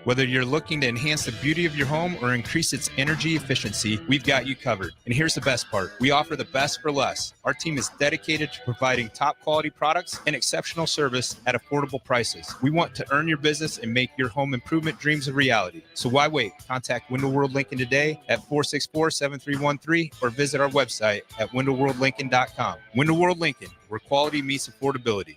Whether you're looking to enhance the beauty of your home or increase its energy efficiency, we've got you covered. And here's the best part. We offer the best for less. Our team is dedicated to providing top quality products and exceptional service at affordable prices. We want to earn your business and make your home improvement dreams a reality. So why wait? Contact Window World Lincoln today at 464-7313 or visit our website at windowworldlincoln.com. Window World Lincoln, where quality meets affordability.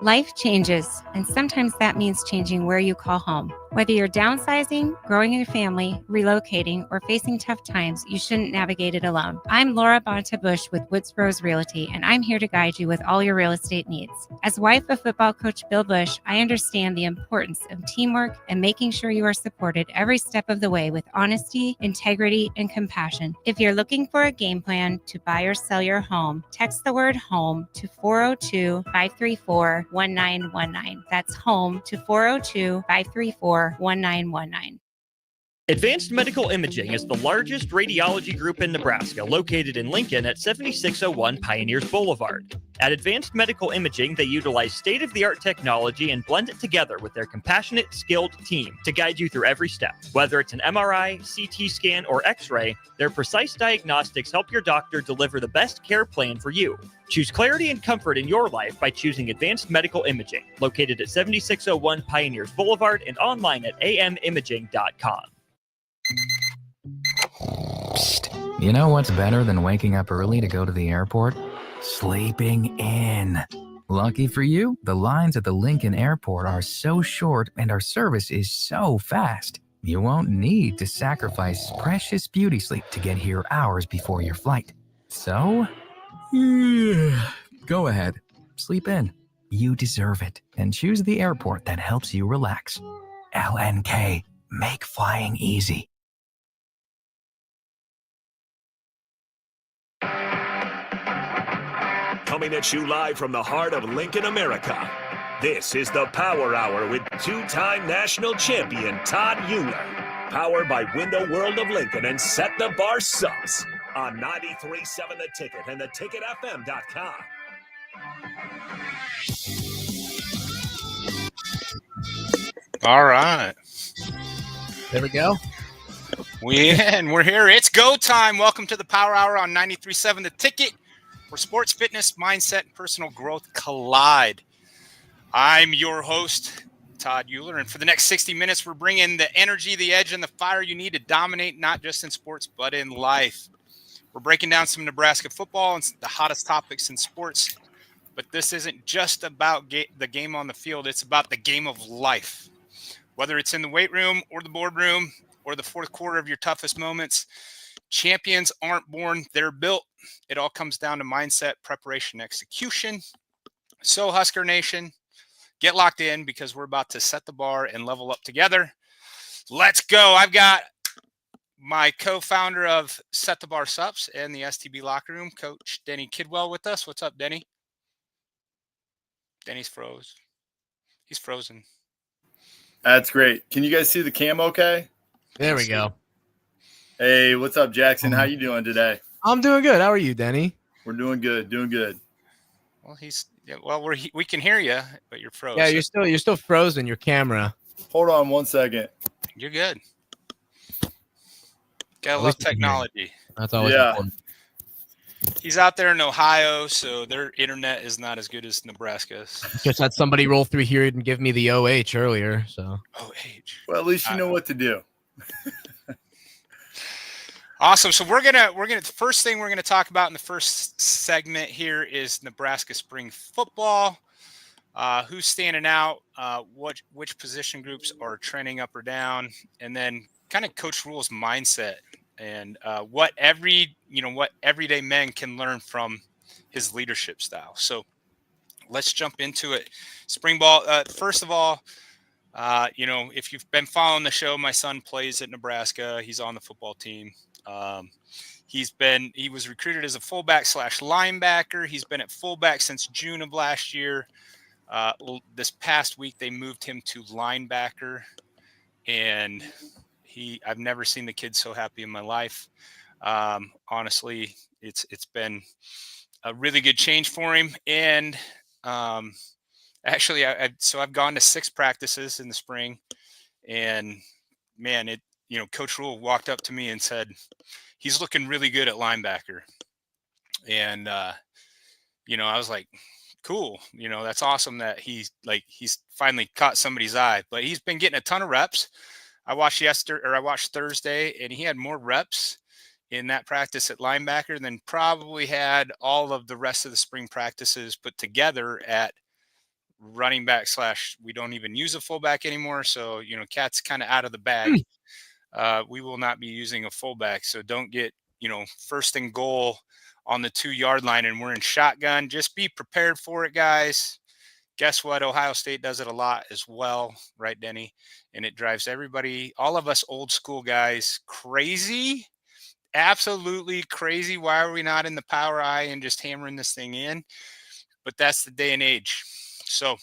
Life changes, and sometimes that means changing where you call home. Whether you're downsizing, growing your family, relocating, or facing tough times, you shouldn't navigate it alone. I'm Laura Bonta-Bush with Woods Rose Realty, and I'm here to guide you with all your real estate needs. As wife of football coach Bill Bush, I understand the importance of teamwork and making sure you are supported every step of the way with honesty, integrity, and compassion. If you're looking for a game plan to buy or sell your home, text the word HOME to 402-534-1919. That's HOME to 402-534-1919. Advanced Medical Imaging is the largest radiology group in Nebraska, located in Lincoln at 7601 Pioneers Boulevard. At Advanced Medical Imaging, they utilize state-of-the-art technology and blend it together with their compassionate, skilled team to guide you through every step. Whether it's an MRI, CT scan, or X-ray, their precise diagnostics help your doctor deliver the best care plan for you. Choose clarity and comfort in your life by choosing Advanced Medical Imaging, located at 7601 Pioneers Boulevard and online at amimaging.com. Psst. You know what's better than waking up early to go to the airport? Sleeping in. Lucky for you, the lines at the Lincoln Airport are so short and our service is so fast. You won't need to sacrifice precious beauty sleep to get here hours before your flight. So, go ahead. Sleep in. You deserve it. And choose the airport that helps you relax. LNK. Make flying easy. Coming at you live from the heart of Lincoln, America. This is the Power Hour with two-time national champion Todd Uhlir. Powered by Window World of Lincoln and Set the Bar Subs on 93.7 The Ticket and theticketfm.com. All right. There we go. We're here. It's go time. Welcome to the Power Hour on 93.7 The Ticket, where sports, fitness, mindset, and personal growth collide. I'm your host, Todd Uhlir, and for the next 60 minutes, we're bringing the energy, the edge, and the fire you need to dominate, not just in sports, but in life. We're breaking down some Nebraska football and the hottest topics in sports, but this isn't just about the game on the field. It's about the game of life. Whether it's in the weight room or the boardroom or the fourth quarter of your toughest moments, champions aren't born, they're built. It all comes down to mindset, preparation, execution. So Husker Nation, get locked in because we're about to set the bar and level up together. Let's go. I've got my co-founder of Set the Bar Subs and the STB Locker Room, Coach Denny Kidwell, with us. What's up, Denny? Denny's froze. He's frozen. That's great. Can you guys see the cam okay? There we go. Hey, what's up, Jackson? How you doing today? I'm doing good. How are you, Denny? We're doing good. Doing good. Well, we can hear you, but you're frozen. Yeah, you're still frozen. Your camera. Hold on 1 second. You're good. Gotta love technology. That's always important. He's out there in Ohio, so their internet is not as good as Nebraska's. Just had somebody roll through here and give me the OH earlier. So OH. Well, at least you know what to do. Awesome. So we're gonna the first thing we're gonna talk about in the first segment here is Nebraska spring football. Who's standing out? Which position groups are trending up or down, and then kind of Coach Rule's mindset and what everyday men can learn from his leadership style. So let's jump into it. Spring ball. First of all, if you've been following the show, my son plays at Nebraska. He's on the football team. He was recruited as a fullback / linebacker. He's been at fullback since June of last year. This past week, they moved him to linebacker, and I've never seen the kid so happy in my life. Honestly, it's been a really good change for him. And actually, I've gone to 6 practices in the spring, And man, Coach Rule walked up to me and said, he's looking really good at linebacker. And, I was like, cool. That's awesome that he's finally caught somebody's eye, but he's been getting a ton of reps. I watched Thursday, and he had more reps in that practice at linebacker than probably had all of the rest of the spring practices put together at running back / we don't even use a fullback anymore. So, Cat's kind of out of the bag. We will not be using a fullback. So don't get, first and goal on the 2-yard line and we're in shotgun. Just be prepared for it, guys. Guess what? Ohio State does it a lot as well, right, Denny? And it drives everybody, all of us old school guys, crazy. Absolutely crazy. Why are we not in the power eye and just hammering this thing in? But that's the day and age. So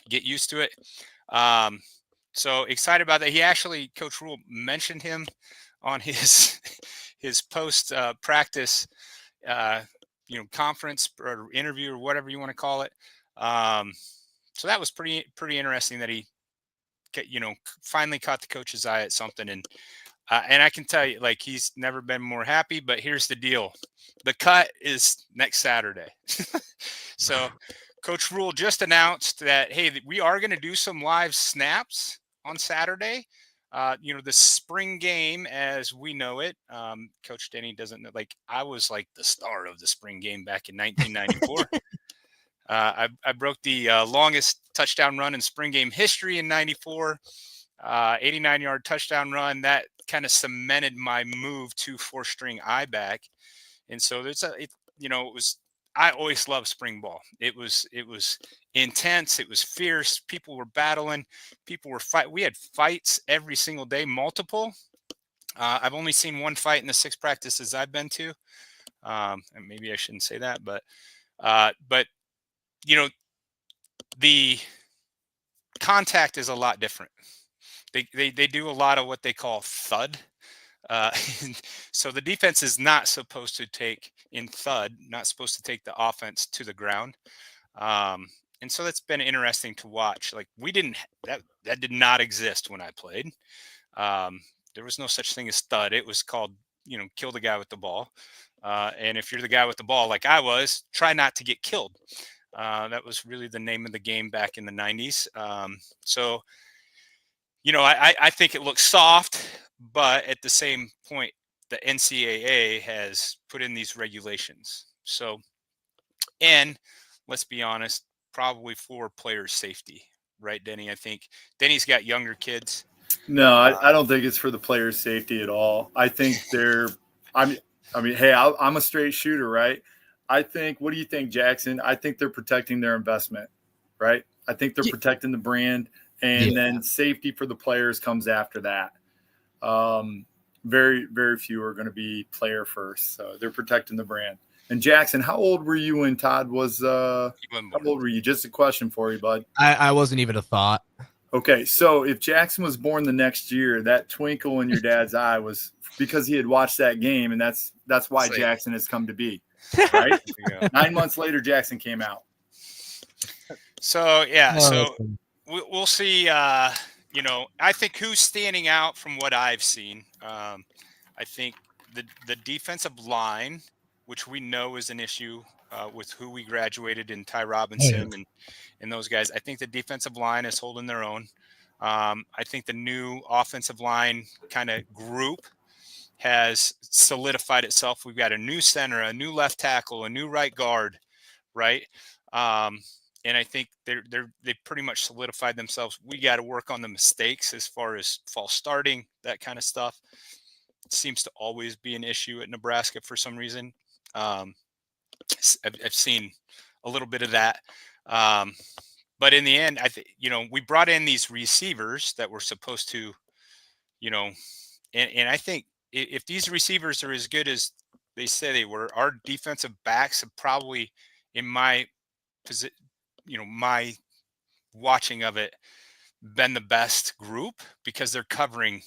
get used to it. So excited about that. He actually, Coach Rule mentioned him on his post practice, conference or interview or whatever you want to call it. So that was pretty interesting that he, finally caught the coach's eye at something. And I can tell you, he's never been more happy. But here's the deal: the cut is next Saturday. So Coach Rule just announced that, hey, we are going to do some live snaps on Saturday. The spring game as we know it. Coach Denny doesn't know, I was the star of the spring game back in 1994. I broke the longest touchdown run in spring game history in 94, 89-yard touchdown run. That kind of cemented my move to 4-string I back. And so I always loved spring ball. It was intense. It was fierce. People were battling. People were We had fights every single day, multiple. I've only seen one fight in the 6 practices I've been to. And maybe I shouldn't say that, but the contact is a lot different. They do a lot of what they call thud. So the defense is not supposed to take the offense to the ground. And so that's been interesting to watch. That did not exist when I played. There was no such thing as thud. It was called, kill the guy with the ball. And if you're the guy with the ball, like I was, try not to get killed. That was really the name of the game back in the 90s. So, I think it looks soft, but at the same point, the NCAA has put in these regulations. So, and let's be honest, probably for player safety, right, Denny? I think Denny's got younger kids. No, I don't think it's for the players' safety at all. I think hey, I'm a straight shooter, right? What do you think, Jackson? I think they're protecting their investment, right? I think they're protecting the brand, and then safety for the players comes after that. Very, very few are going to be player first. So they're protecting the brand. And Jackson, how old were you when Todd was how old were you? Just a question for you, bud. I wasn't even a thought. Okay, so if Jackson was born the next year, that twinkle in your dad's eye was because he had watched that game, and that's why Jackson has come to be, right? 9 months later, Jackson came out. So we'll see. I think who's standing out from what I've seen. I think the defensive line, which we know is an issue with who we graduated in Ty Robinson and those guys. I think the defensive line is holding their own. I think the new offensive line kind of group has solidified itself. We've got a new center, a new left tackle, a new right guard, right? And I think they pretty much solidified themselves. We got to work on the mistakes as far as false starting, that kind of stuff. It seems to always be an issue at Nebraska for some reason. I've seen a little bit of that. But in the end, I think, we brought in these receivers that were supposed to, and I think if these receivers are as good as they say they were, our defensive backs have probably, in my position, my watching of it, been the best group because they're covering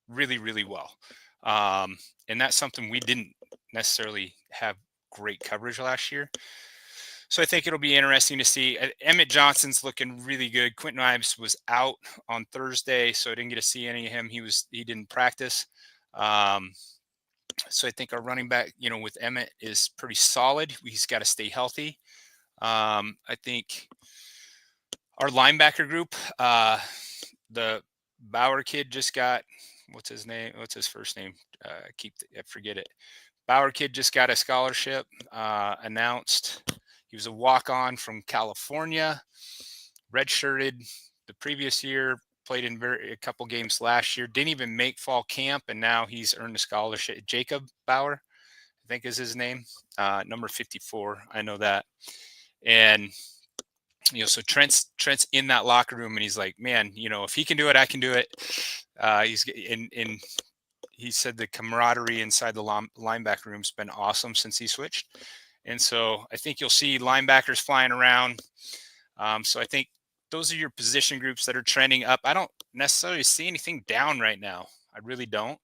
really, really well. And that's something we didn't necessarily have great coverage last year. So I think it'll be interesting to see. Emmett Johnson's looking really good. Quentin Ives was out on Thursday, so I didn't get to see any of him. He didn't practice. So I think our running back, with Emmett is pretty solid. He's got to stay healthy. I think our linebacker group, the Bauer kid just got, what's his name? What's his first name? I forget it. Bauer kid just got a scholarship announced. He was a walk-on from California, redshirted the previous year, played in a couple games last year, didn't even make fall camp, and now he's earned a scholarship. Jacob Bauer, I think is his name, number 54. I know that. And, so Trent's in that locker room, and he's like, man, if he can do it, I can do it. He's in. He said the camaraderie inside the linebacker room's been awesome since he switched. And so I think you'll see linebackers flying around. So I think those are your position groups that are trending up. I don't necessarily see anything down right now. I really don't.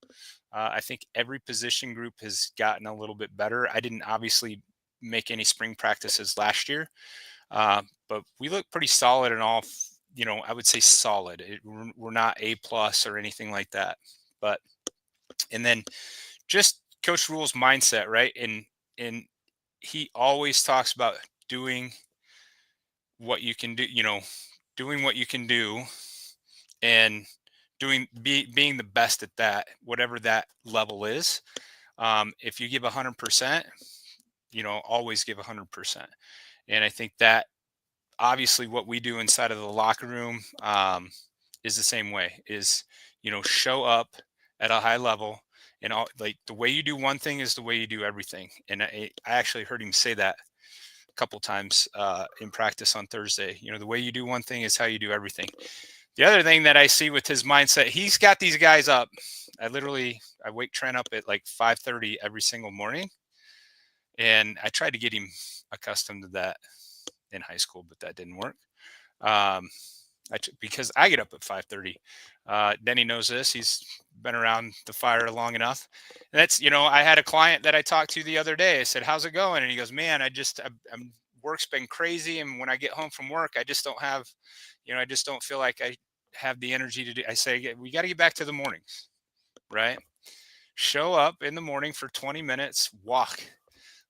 I think every position group has gotten a little bit better. I didn't obviously make any spring practices last year, but we look pretty solid in all, I would say solid. We're not A+ or anything like that. And then just Coach Rule's mindset, right? And he always talks about doing what you can do, doing what you can do, and being the best at that, whatever that level is. If you give 100%, always give 100%. And I think that obviously what we do inside of the locker room is the same way, is, show up at a high level, and like the way you do one thing is the way you do everything. And I actually heard him say that a couple times in practice on Thursday. The way you do one thing is how you do everything. The other thing that I see with his mindset, he's got these guys up. I wake Trent up at like 5:30 every single morning. And I tried to get him accustomed to that in high school, but that didn't work. Because I get up at 5:30. Denny knows this. He's been around the fire long enough. And that's, I had a client that I talked to the other day. I said, how's it going? And he goes, man, work's been crazy. And when I get home from work, I just don't have, I just don't feel like I have the energy to do. I say, we got to get back to the mornings, right? Show up in the morning for 20 minutes, walk,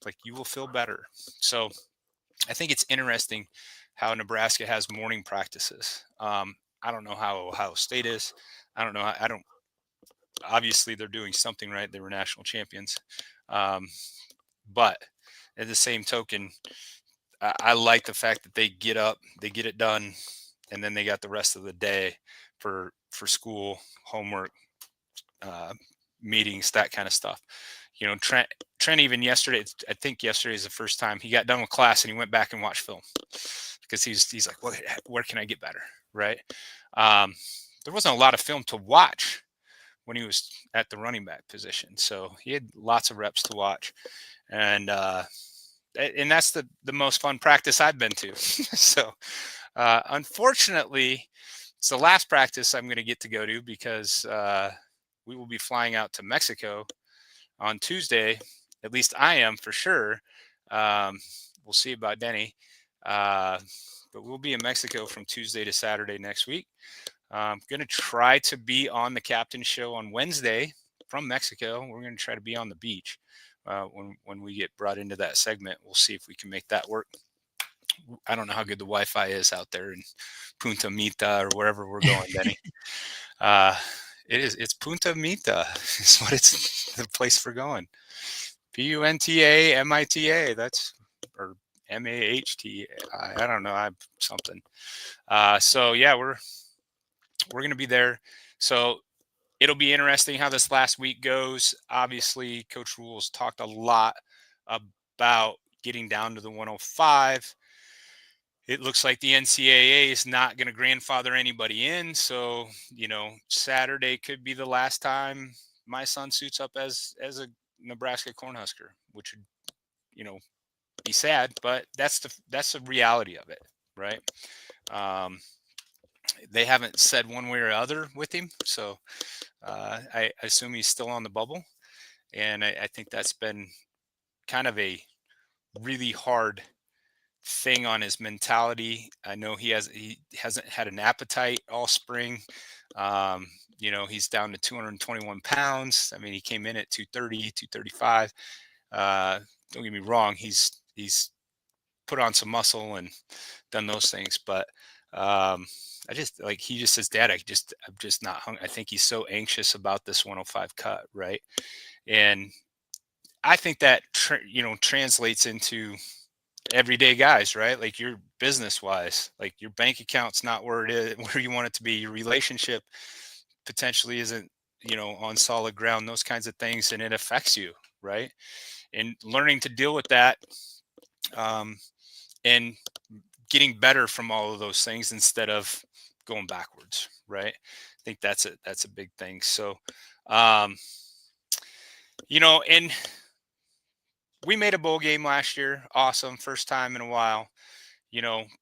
like you will feel better. So I think it's interesting how Nebraska has morning practices. I don't know how Ohio State is. Obviously they're doing something right. They were national champions. But at the same token, I like the fact that they get up, they get it done, and then they got the rest of the day for school, homework, meetings, that kind of stuff. Trent even yesterday, I think yesterday is the first time he got done with class and he went back and watched film, because he's like, well, where can I get better? Right. There wasn't a lot of film to watch when he was at the running back position. So he had lots of reps to watch. And that's the most fun practice I've been to. So unfortunately, it's the last practice I'm going to get to go to, because we will be flying out to Mexico on Tuesday. At least I am, for sure. We'll see about Denny. But we'll be in Mexico from Tuesday to Saturday next week. I'm going to try to be on the Captain Show on Wednesday from Mexico. We're going to try to be on the beach when we get brought into that segment. We'll see if we can make that work. I don't know how good the Wi-Fi is out there in Punta Mita or wherever we're going, Denny. It's Punta Mita is what it's the place we're going. Puntamita. That's, or MAHT. I don't know. Something. So yeah, we're going to be there. So it'll be interesting how this last week goes. Obviously, Coach Rule's talked a lot about getting down to the 105. It looks like the NCAA is not going to grandfather anybody in. So, Saturday could be the last time my son suits up as a Nebraska Cornhusker, which would, be sad, but that's the reality of it, right? They haven't said one way or other with him, so I assume he's still on the bubble, and I think that's been kind of a really hard thing on his mentality. I know he hasn't had an appetite all spring. He's down to 221 pounds. I mean, he came in at 230, 235. Don't get me wrong. He's put on some muscle and done those things, but he just says, Dad, I'm just not hungry. I think he's so anxious about this 105 cut. Right. And I think that, translates into everyday guys, right? Like your business wise, like your bank account's not where it is, where you want it to be. Your relationship potentially isn't, on solid ground, those kinds of things. And it affects you. Right. And learning to deal with that, and getting better from all of those things instead of going backwards. Right. I think that's a big thing. So, and we made a bowl game last year. Awesome. First time in a while,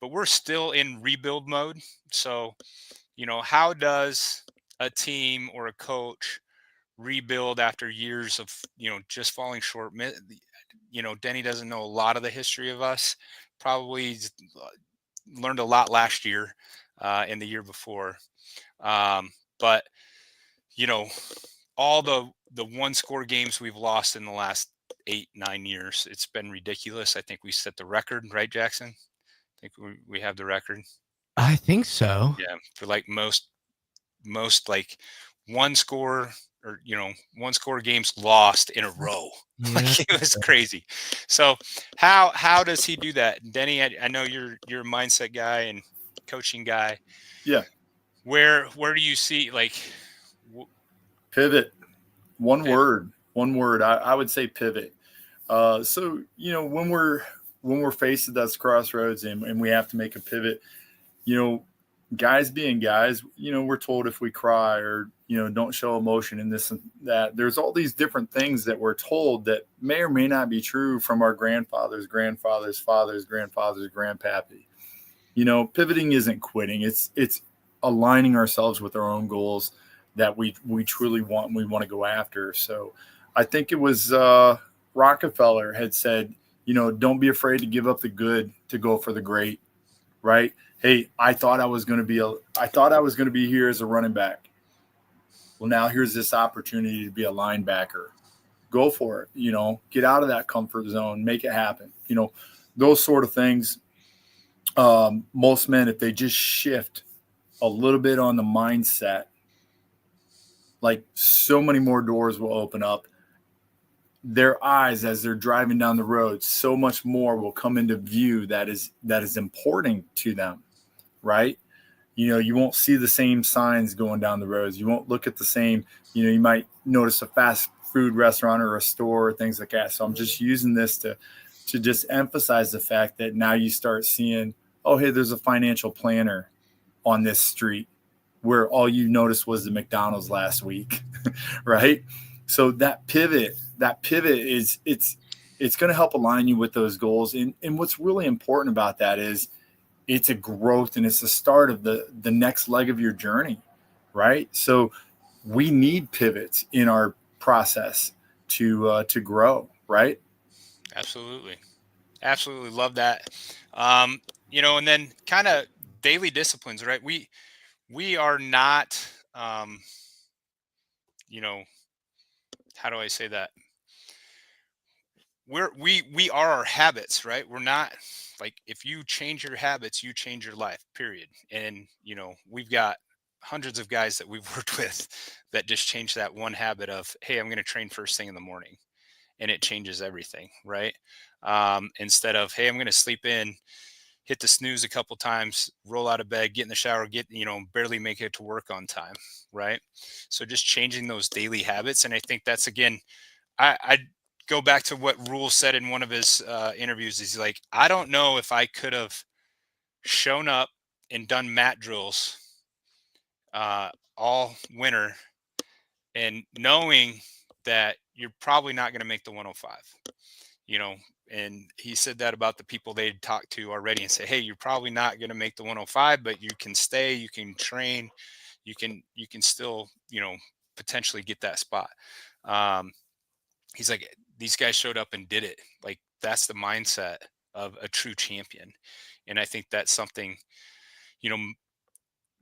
but we're still in rebuild mode. So, how does a team or a coach rebuild after years of, just falling short? Denny doesn't know a lot of the history of us, probably learned a lot last year, and the year before. But, all the one score games we've lost in the last 8-9 years, it's been ridiculous. I think we set the record, right, Jackson? I think we have the record. I think so. Yeah, for like most like one score games lost in a row. Yeah. Like it was crazy. So how does he do that? Denny, I know you're a mindset guy and coaching guy. Yeah. Where do you see pivot? One word. I would say pivot. So, when we're faced at those crossroads and we have to make a pivot, guys being guys, we're told if we cry or, don't show emotion and this and that, there's all these different things that we're told that may or may not be true from our grandfathers, fathers, grandfathers, grandpappy. Pivoting isn't quitting. It's aligning ourselves with our own goals that we truly want and we want to go after. So I think it was Rockefeller had said, don't be afraid to give up the good to go for the great, right? Hey, I thought I was going to be here as a running back. Well, now here's this opportunity to be a linebacker. Go for it. Get out of that comfort zone, make it happen. Those sort of things. Most men, if they just shift a little bit on the mindset, like so many more doors will open up. Their eyes as they're driving down the road, so much more will come into view that is important to them, right? You won't see the same signs going down the roads. You won't look at the same, you might notice a fast food restaurant or a store or things like that. So I'm just using this to just emphasize the fact that now you start seeing, oh, hey, there's a financial planner on this street where all you noticed was the McDonald's last week, right? So that pivot is it's going to help align you with those goals. And what's really important about that is it's a growth and it's the start of the next leg of your journey, right? So we need pivots in our process to grow, right? Absolutely love that. And then kind of daily disciplines, right? We are not, how do I say that? We are our habits, right? We're not like, if you change your habits, you change your life, period. And, we've got hundreds of guys that we've worked with that just change that one habit of, hey, I'm going to train first thing in the morning, and it changes everything, right? Instead of, hey, I'm going to sleep in, hit the snooze a couple times, roll out of bed, get in the shower, barely make it to work on time, right? So just changing those daily habits. And I think that's, again, I go back to what Rule said in one of his interviews. He's like, I don't know if I could have shown up and done mat drills all winter and knowing that you're probably not going to make the 105, and he said that about the people they'd talked to already and say, hey, you're probably not going to make the 105, but you can stay, you can train, you can still, potentially get that spot. He's like, these guys showed up and did it. Like, that's the mindset of a true champion. And I think that's something,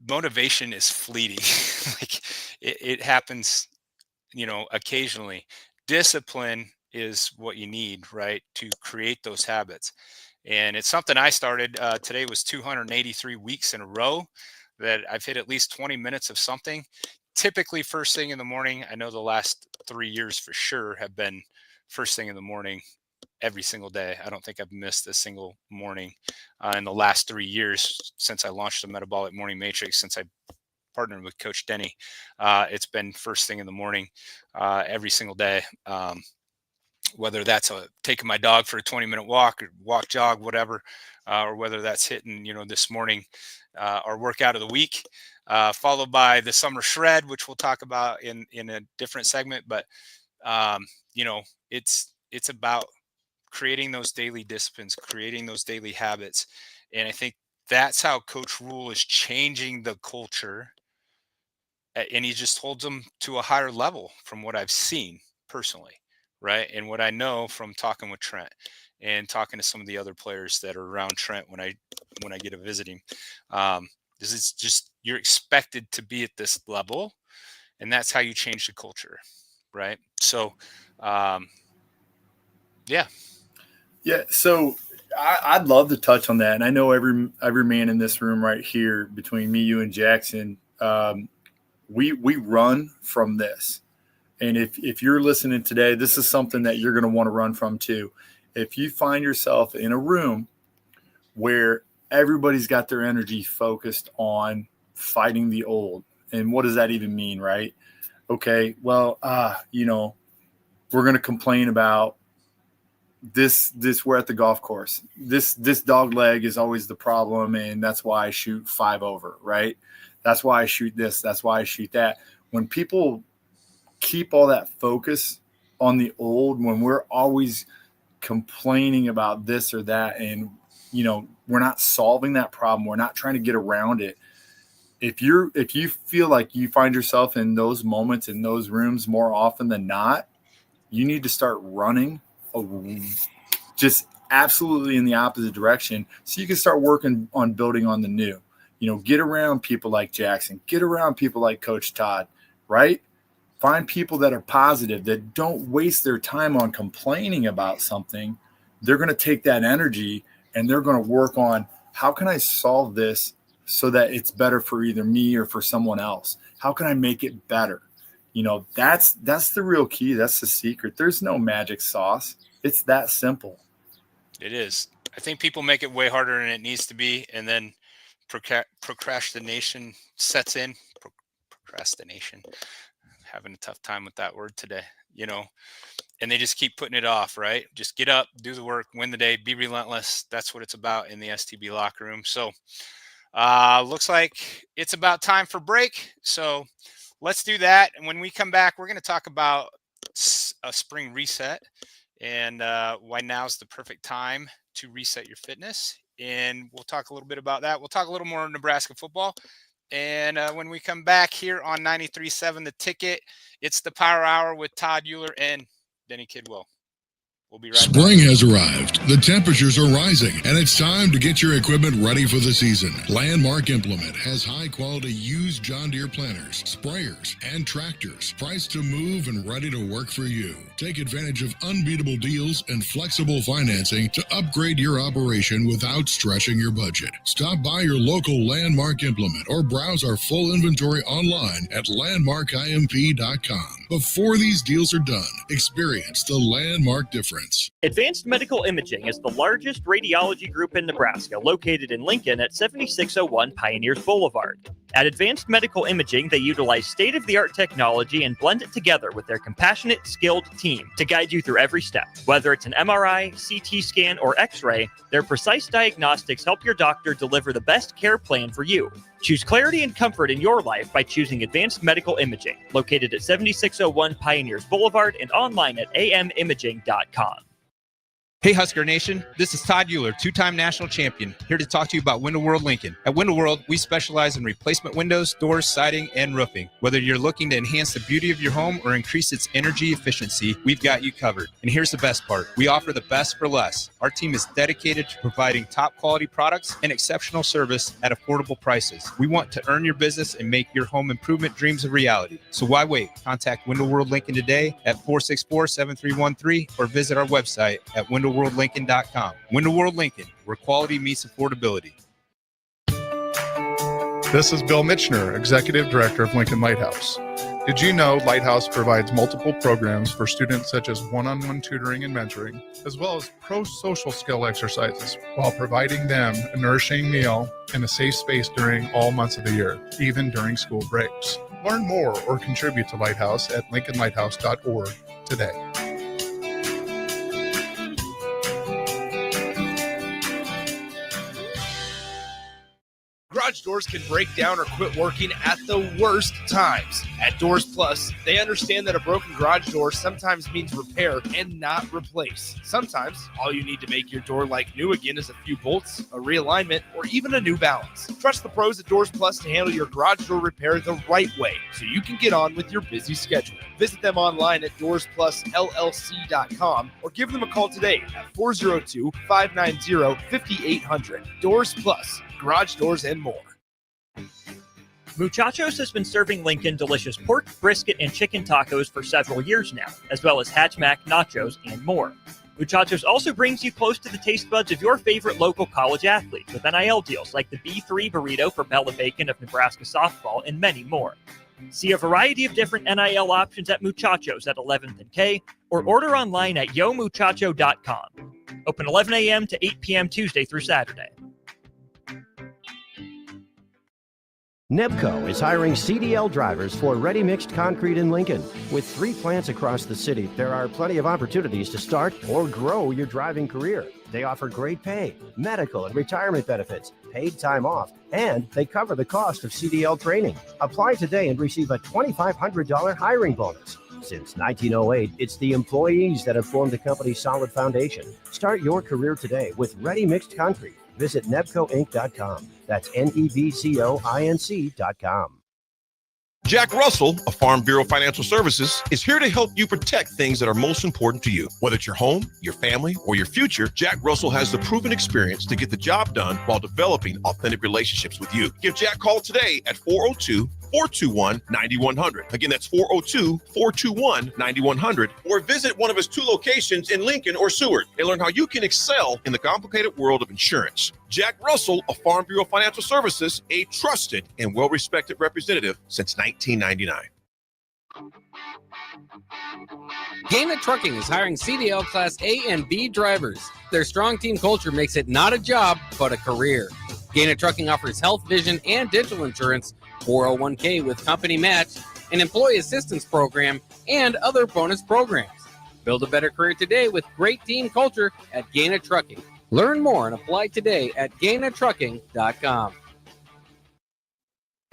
motivation is fleeting. Like it happens, occasionally. Discipline is what you need, right, to create those habits. And it's something I started. Today was 283 weeks in a row that I've hit at least 20 minutes of something. Typically first thing in the morning. I know the last 3 years for sure have been first thing in the morning every single day. I don't think I've missed a single morning in the last 3 years since I launched the Metabolic Morning Matrix, since I partnered with Coach Denny. It's been first thing in the morning every single day. Whether that's taking my dog for a 20-minute walk or walk, jog, whatever, or whether that's hitting, this morning, our workout of the week, followed by the summer shred, which we'll talk about in a different segment. But, it's about creating those daily disciplines, creating those daily habits. And I think that's how Coach Rule is changing the culture. And he just holds them to a higher level from what I've seen personally. Right. And what I know from talking with Trent and talking to some of the other players that are around Trent when I get to visit him, is it's just, you're expected to be at this level, and that's how you change the culture. Right. So, yeah. So I'd love to touch on that. And I know every man in this room right here, between me, you, and Jackson, we run from this. And if you're listening today, this is something that you're going to want to run from too. If you find yourself in a room where everybody's got their energy focused on fighting the old, and what does that even mean, right? Okay, well, we're going to complain about this, we're at the golf course. This dog leg is always the problem, and that's why I shoot 5 over, right? That's why I shoot this. That's why I shoot that. When people keep all that focus on the old, when we're always complaining about this or that, and we're not solving that problem, we're not trying to get around it. If you feel like you find yourself in those moments, in those rooms more often than not, you need to start running just absolutely in the opposite direction, so you can start working on building on the new. Get around people like Jackson, get around people like Coach Todd, right? Find people that are positive, that don't waste their time on complaining about something. They're going to take that energy and they're going to work on, how can I solve this so that it's better for either me or for someone else? How can I make it better? That's the real key. That's the secret. There's no magic sauce. It's that simple. It is. I think people make it way harder than it needs to be. And then procrastination sets in. Procrastination. Having a tough time with that word today, and they just keep putting it off, right? Just get up, do the work, win the day, be relentless. That's what it's about in the STB locker room. So looks like it's about time for break. So let's do that. And when we come back, we're going to talk about a spring reset and why now's the perfect time to reset your fitness. And we'll talk a little bit about that. We'll talk a little more Nebraska football. And when we come back here on 93.7 The Ticket, it's the Power Hour with Todd Uhlir and Denny Kidwell. We'll be right back. Spring has arrived. The temperatures are rising, and it's time to get your equipment ready for the season. Landmark Implement has high-quality used John Deere planters, sprayers, and tractors, priced to move and ready to work for you. Take advantage of unbeatable deals and flexible financing to upgrade your operation without stretching your budget. Stop by your local Landmark Implement or browse our full inventory online at landmarkimp.com. Before these deals are done, experience the Landmark difference. Advanced Medical Imaging is the largest radiology group in Nebraska, located in Lincoln at 7601 Pioneers Boulevard. At Advanced Medical Imaging, they utilize state-of-the-art technology and blend it together with their compassionate, skilled team to guide you through every step. Whether it's an MRI, CT scan, or X-ray, their precise diagnostics help your doctor deliver the best care plan for you. Choose clarity and comfort in your life by choosing Advanced Medical Imaging, located at 7601 Pioneers Boulevard and online at amimaging.com. Hey Husker Nation, this is Todd Uhlir, two-time national champion, here to talk to you about Window World Lincoln. At Window World, we specialize in replacement windows, doors, siding, and roofing. Whether you're looking to enhance the beauty of your home or increase its energy efficiency, we've got you covered. And here's the best part. We offer the best for less. Our team is dedicated to providing top quality products and exceptional service at affordable prices. We want to earn your business and make your home improvement dreams a reality. So why wait? Contact Window World Lincoln today at 464-7313 or visit our website at windowworldlincoln.com. Window World Lincoln, where quality meets affordability. This is Bill Mitchner, Executive Director of Lincoln Lighthouse. Did you know Lighthouse provides multiple programs for students such as one-on-one tutoring and mentoring, as well as pro-social skill exercises, while providing them a nourishing meal and a safe space during all months of the year, even during school breaks? Learn more or contribute to Lighthouse at lincolnlighthouse.org today. Garage doors can break down or quit working at the worst times. At Doors Plus, they understand that a broken garage door sometimes means repair and not replace. Sometimes, all you need to make your door like new again is a few bolts, a realignment, or even a new balance. Trust the pros at Doors Plus to handle your garage door repair the right way so you can get on with your busy schedule. Visit them online at DoorsPlusLLC.com or give them a call today at 402-590-5800. Doors Plus, garage doors and more. Muchachos has been serving Lincoln delicious pork, brisket, and chicken tacos for several years now, as well as hatchback nachos and more. Muchachos also brings you close to the taste buds of your favorite local college athletes with NIL deals like the B3 burrito for Bella Bacon of Nebraska softball and many more. See a variety of different NIL options at Muchachos at 11th and K or order online at yomuchacho.com. Open 11 a.m. to 8 p.m. Tuesday through Saturday. Nebco is hiring CDL drivers for ready-mixed concrete in Lincoln. With 3 plants across the city, there are plenty of opportunities to start or grow your driving career. They offer great pay, medical and retirement benefits, paid time off, and they cover the cost of CDL training. Apply today and receive a $2,500 hiring bonus. Since 1908, it's the employees that have formed the company's solid foundation. Start your career today with ready-mixed concrete. Visit nebcoinc.com. That's nebcoinc.com. Jack Russell of Farm Bureau Financial Services is here to help you protect things that are most important to you. Whether it's your home, your family, or your future, Jack Russell has the proven experience to get the job done while developing authentic relationships with you. Give Jack a call today at 402-421-9100. Again, that's 402-421-9100. Or visit one of his 2 locations in Lincoln or Seward and learn how you can excel in the complicated world of insurance. Jack Russell of Farm Bureau Financial Services, a trusted and well-respected representative since 1999. Gaina Trucking is hiring CDL Class A and B drivers. Their strong team culture makes it not a job, but a career. Gaina Trucking offers health, vision, and dental insurance, 401k with company match, an employee assistance program, and other bonus programs. Build a better career today with great team culture at Gaina Trucking. Learn more and apply today at GainaTrucking.com.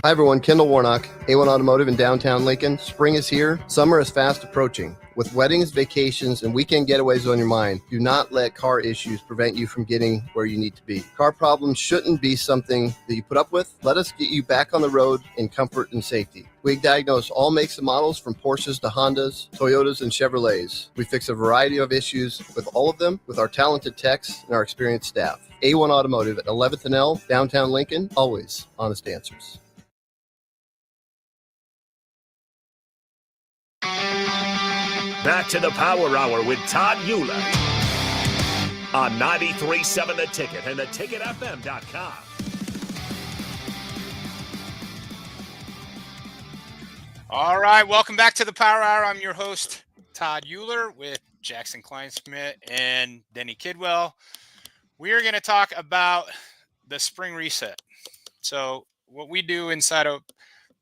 Hi everyone, Kendall Warnock, A1 Automotive in downtown Lincoln. Spring is here, summer is fast approaching. With weddings, vacations, and weekend getaways on your mind, do not let car issues prevent you from getting where you need to be. Car problems shouldn't be something that you put up with. Let us get you back on the road in comfort and safety. We diagnose all makes and models from Porsches to Hondas, Toyotas, and Chevrolets. We fix a variety of issues with all of them with our talented techs and our experienced staff. A1 Automotive at 11th and L, downtown Lincoln, always honest answers. Back to the Power Hour with Todd Uhlir on 93.7 The Ticket and theticketfm.com. All right, welcome back to the Power Hour. I'm your host, Todd Uhlir, with Jackson Kleinsmith and Denny Kidwell. We are going to talk about the spring reset. So what we do inside of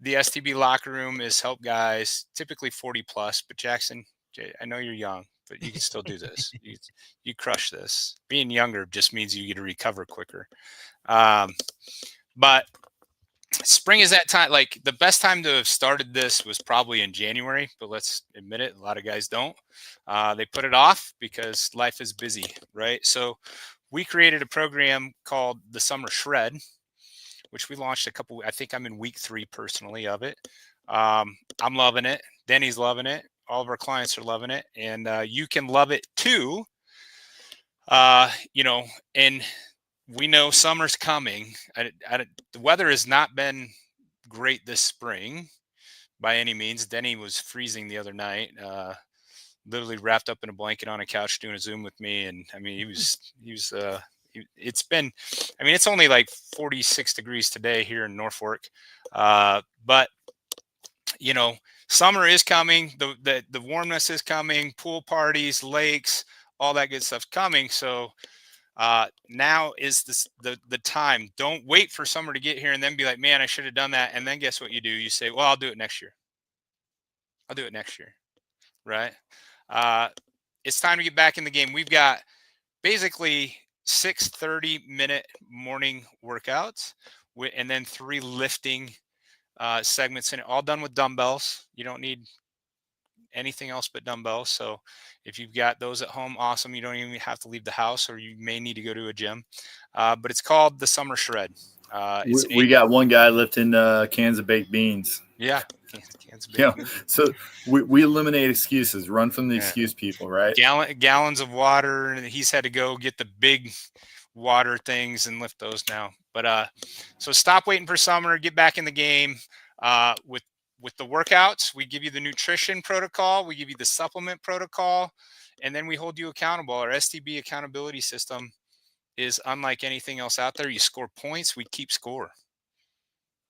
the STB locker room is help guys, typically 40 plus, but Jackson, I know you're young, but you can still do this. You crush this. Being younger just means you get to recover quicker. But spring is that time. Like the best time to have started this was probably in January, but let's admit it, a lot of guys don't. They put it off because life is busy, right? So we created a program called the Summer Shred, which we launched I think I'm in week 3 personally of it. I'm loving it. Denny's loving it. All of our clients are loving it. And you can love it too. And we know summer's coming. The weather has not been great this spring by any means. Denny was freezing the other night, literally wrapped up in a blanket on a couch doing a Zoom with me. And I mean, it's been, I mean, it's only like 46 degrees today here in Norfolk. But summer is coming. The warmness is coming, pool parties, lakes, all that good stuff coming. So now is the time. Don't wait for summer to get here and then be like, man, I should have done that. And then guess what you do? You say, well, I'll do it next year. Right? It's time to get back in the game. We've got basically 6 30-minute morning workouts and then 3 lifting segments in it, all done with dumbbells. You don't need anything else but dumbbells. So if you've got those at home, awesome. You don't even have to leave the house, or you may need to go to a gym. But it's called the Summer Shred. We got one guy lifting cans of baked beans. Yeah. Cans of baked beans. So we eliminate excuses, run from the excuse people, right? Gallons of water. And he's had to go get the big water things and lift those now. But so stop waiting for summer, get back in the game. With the workouts, we give you the nutrition protocol, we give you the supplement protocol, and then we hold you accountable. Our STB accountability system is unlike anything else out there. You score points, we keep score.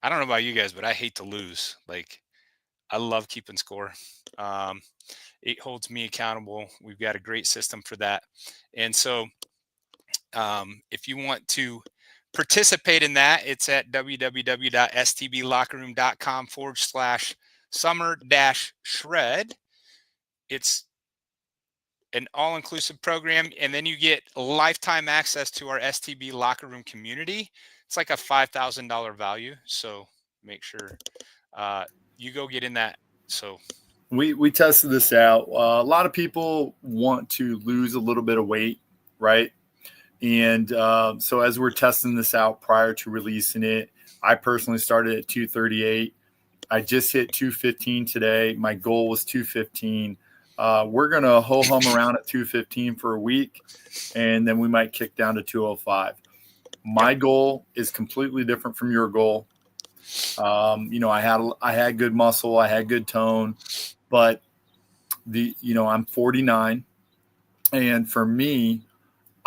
I don't know about you guys, but I hate to lose. Like, I love keeping score. It holds me accountable. We've got a great system for that. And so if you want to participate in that, it's at www.stblockerroom.com/summer-shred. It's an all-inclusive program, and then you get lifetime access to our STB locker room community. It's like a $5,000 value, so make sure you go get in that. So we tested this out. A lot of people want to lose a little bit of weight, right? And so as we're testing this out prior to releasing it, I personally started at 238. I just hit 215 today. My goal was 215. We're going to ho-hum around at 215 for a week, and then we might kick down to 205. My goal is completely different from your goal. I had good muscle, I had good tone, but I'm 49, and for me,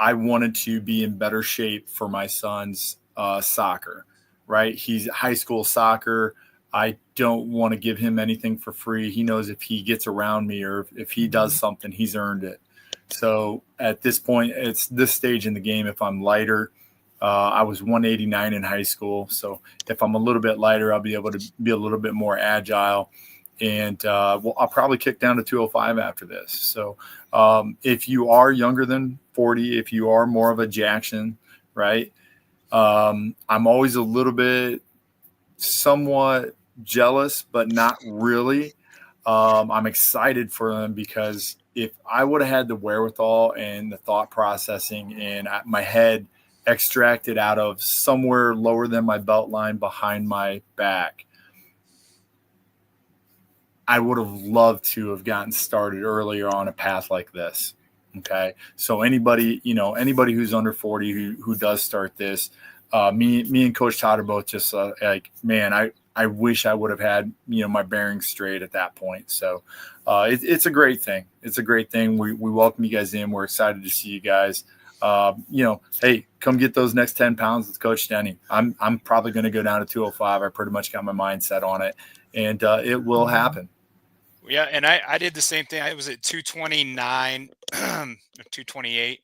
I wanted to be in better shape for my son's soccer, right? He's high school soccer. I don't want to give him anything for free. He knows if he gets around me or if he does something, he's earned it. So at this point, it's this stage in the game. If I'm lighter, I was 189 in high school. So if I'm a little bit lighter, I'll be able to be a little bit more agile. And I'll probably kick down to 205 after this. So if you are younger than 40, if you are more of a Jackson, right? I'm always a little bit somewhat jealous, but not really. I'm excited for them because if I would have had the wherewithal and the thought processing and my head extracted out of somewhere lower than my belt line behind my back, I would have loved to have gotten started earlier on a path like this. Okay. So anybody who's under 40 who does start this, me and Coach Todd are both just like, man, I wish I would have had, my bearings straight at that point. So it's a great thing. It's a great thing. We welcome you guys in. We're excited to see you guys. Hey, come get those next 10 pounds with Coach Denny. I'm probably going to go down to 205. I pretty much got my mind set on it, and it will happen. Yeah, and I did the same thing. I was at 229, 228,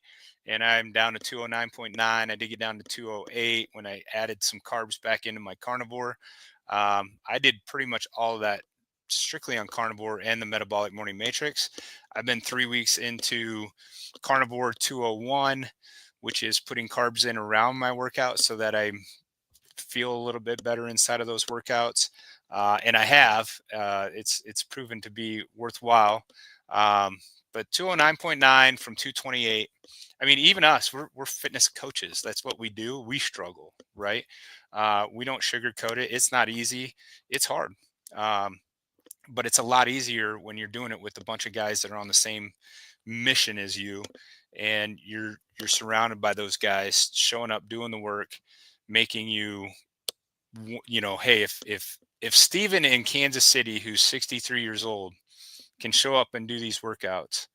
and I'm down to 209.9. I did get down to 208 when I added some carbs back into my carnivore. I did pretty much all of that strictly on carnivore and the metabolic morning matrix. I've been 3 weeks into carnivore 201, which is putting carbs in around my workout so that I'm feel a little bit better inside of those workouts. And I have, it's proven to be worthwhile. But 209.9 from 228. I mean, even us, we're fitness coaches. That's what we do. We struggle, right? We don't sugarcoat it. It's not easy. It's hard. But it's a lot easier when you're doing it with a bunch of guys that are on the same mission as you, and you're surrounded by those guys showing up, doing the work, making you, hey, if Steven in Kansas City, who's 63 years old, can show up and do these workouts,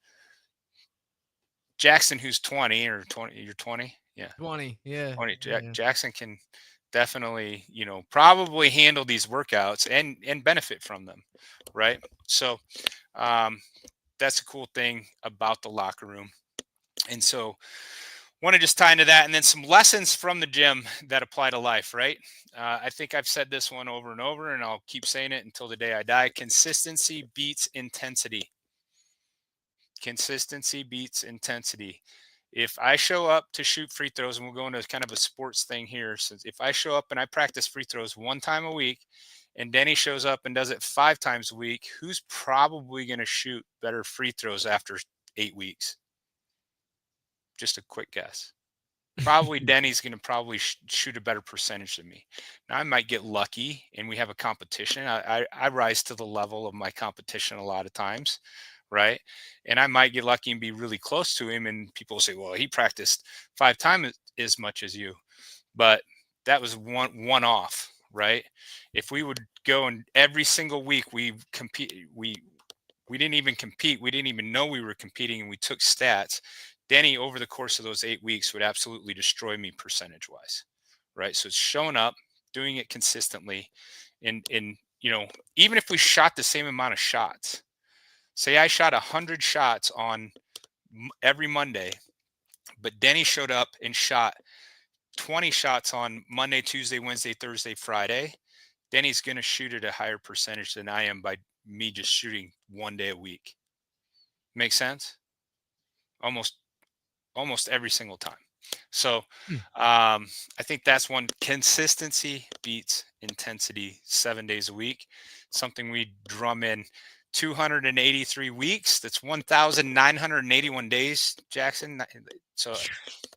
Jackson, who's 20 or 20, you're 20, yeah, 20, yeah, 20. yeah. Jackson can definitely, probably handle these workouts and benefit from them, right? So that's a cool thing about the locker room. And so want to just tie into that, and then some lessons from the gym that apply to life, right? I think I've said this one over and over, and I'll keep saying it until the day I die. Consistency beats intensity. Consistency beats intensity. If I show up to shoot free throws, and we'll go into kind of a sports thing here, since if I show up and I practice free throws 1 time a week, and Denny shows up and does it 5 times a week, who's probably going to shoot better free throws after 8 weeks? Just a quick guess. Probably Denny's going to probably shoot a better percentage than me. Now, I might get lucky and we have a competition. I rise to the level of my competition a lot of times, right? And I might get lucky and be really close to him, and people say, well, he practiced 5 times as much as you. But that was one off, right? If we would go and every single week we compete, we didn't even compete. We didn't even know we were competing, and we took stats. Denny, over the course of those 8 weeks, would absolutely destroy me percentage-wise, right? So it's showing up, doing it consistently, and even if we shot the same amount of shots, say I shot 100 shots on every Monday, but Denny showed up and shot 20 shots on Monday, Tuesday, Wednesday, Thursday, Friday, Denny's going to shoot at a higher percentage than I am by me just shooting 1 day a week. Make sense? Almost every single time. So I think that's one. Consistency beats intensity 7 days a week. Something we drum in 283 weeks. That's 1,981 days, Jackson. So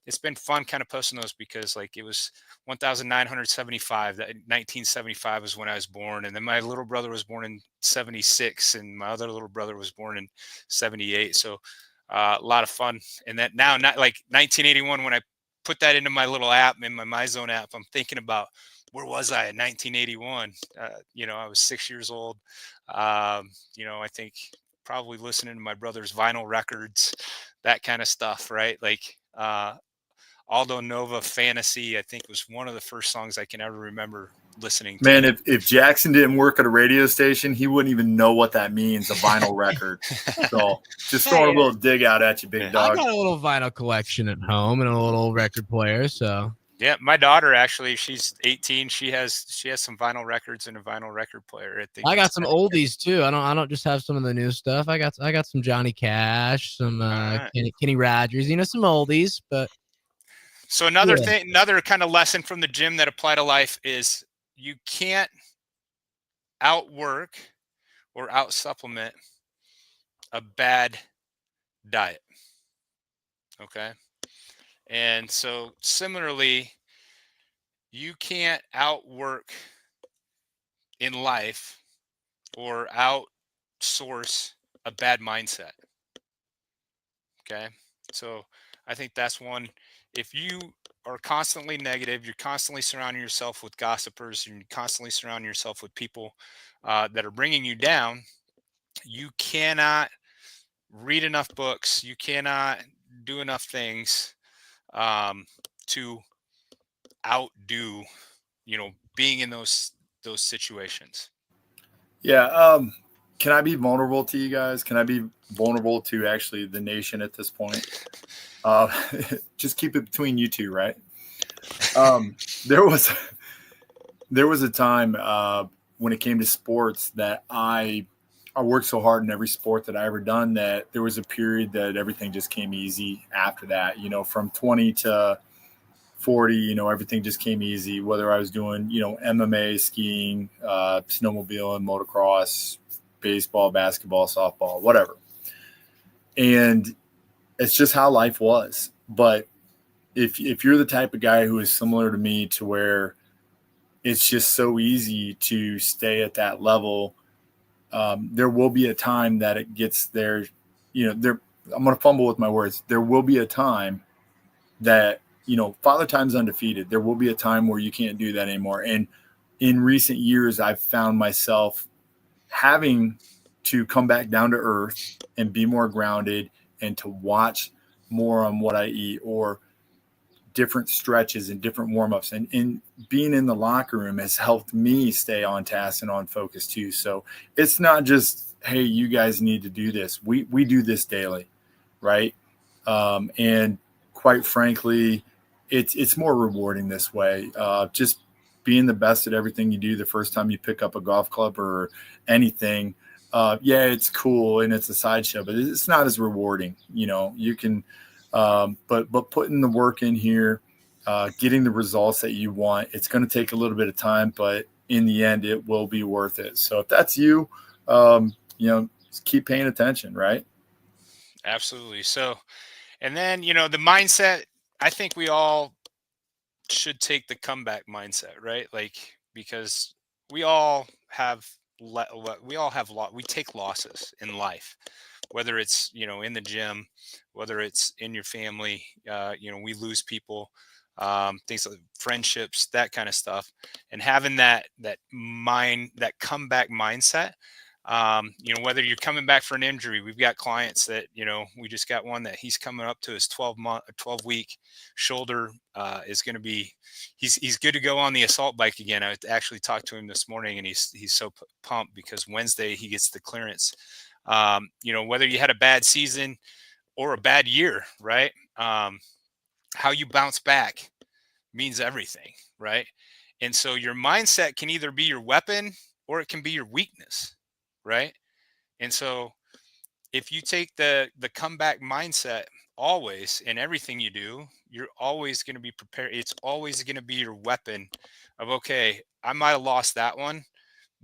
it's been fun kind of posting those, because like it was 1,975. That 1975 was when I was born. And then my little brother was born in 76, and my other little brother was born in 78. So a lot of fun. And that now, not like 1981, when I put that into my little app, in my MyZone app, I'm thinking about, where was I in 1981? I was 6 years old. I think probably listening to my brother's vinyl records, that kind of stuff, right? Like Aldo Nova Fantasy, I think, was one of the first songs I can ever remember listening to. Man, if Jackson didn't work at a radio station, he wouldn't even know what that means, a vinyl record. So just throwing a little dig out at you, big dog. I got a little vinyl collection at home and a little record player, so. Yeah, my daughter, actually, she's 18. She has some vinyl records and a vinyl record player. I got some oldies too. I don't just have some of the new stuff. I got some Johnny Cash, some Kenny Rogers, some oldies, but. So another kind of lesson from the gym that apply to life is you can't outwork or out supplement a bad diet. Okay. And so similarly, you can't outwork in life or outsource a bad mindset. Okay. So I think that's one. If you are constantly negative, you're constantly surrounding yourself with gossipers, you're constantly surrounding yourself with people that are bringing you down, you cannot read enough books, you cannot do enough things to outdo, being in those situations. Yeah. Can I be vulnerable to you guys? Can I be vulnerable to actually the nation at this point? Just keep it between you two, right? There was a time when it came to sports that I worked so hard in every sport that I ever done that there was a period that everything just came easy after that. From 20 to 40, everything just came easy, whether I was doing, MMA, skiing, snowmobiling, motocross, baseball, basketball, softball, whatever. And it's just how life was. But if you're the type of guy who is similar to me, to where it's just so easy to stay at that level, there will be a time that it gets there. I'm going to fumble with my words. There will be a time that, Father Time's undefeated. There will be a time where you can't do that anymore. And in recent years, I've found myself having to come back down to earth and be more grounded, and to watch more on what I eat, or different stretches and different warm-ups, and being in the locker room has helped me stay on task and on focus too. So it's not just, hey, you guys need to do this. We do this daily. Right. And quite frankly, it's more rewarding this way. Just being the best at everything you do the first time you pick up a golf club or anything. Yeah, it's cool and it's a sideshow, but it's not as rewarding. You can, but putting the work in here, getting the results that you want, it's going to take a little bit of time, but in the end, it will be worth it. So if that's you, just keep paying attention, right? Absolutely. So, and then, the mindset, I think we all should take the comeback mindset, right? Like, because we all have, we take losses in life, whether it's, in the gym, whether it's in your family, we lose people, things like friendships, that kind of stuff. And having that comeback mindset, whether you're coming back for an injury, we've got clients that, we just got one that he's coming up to his 12-week shoulder, is going to be, he's good to go on the assault bike again. I actually talked to him this morning, and he's so pumped because Wednesday he gets the clearance. Whether you had a bad season or a bad year, right? How you bounce back means everything, right? And so your mindset can either be your weapon or it can be your weakness, right? And so if you take the comeback mindset always in everything you do, you're always going to be prepared. It's always going to be your weapon of, okay, I might have lost that one,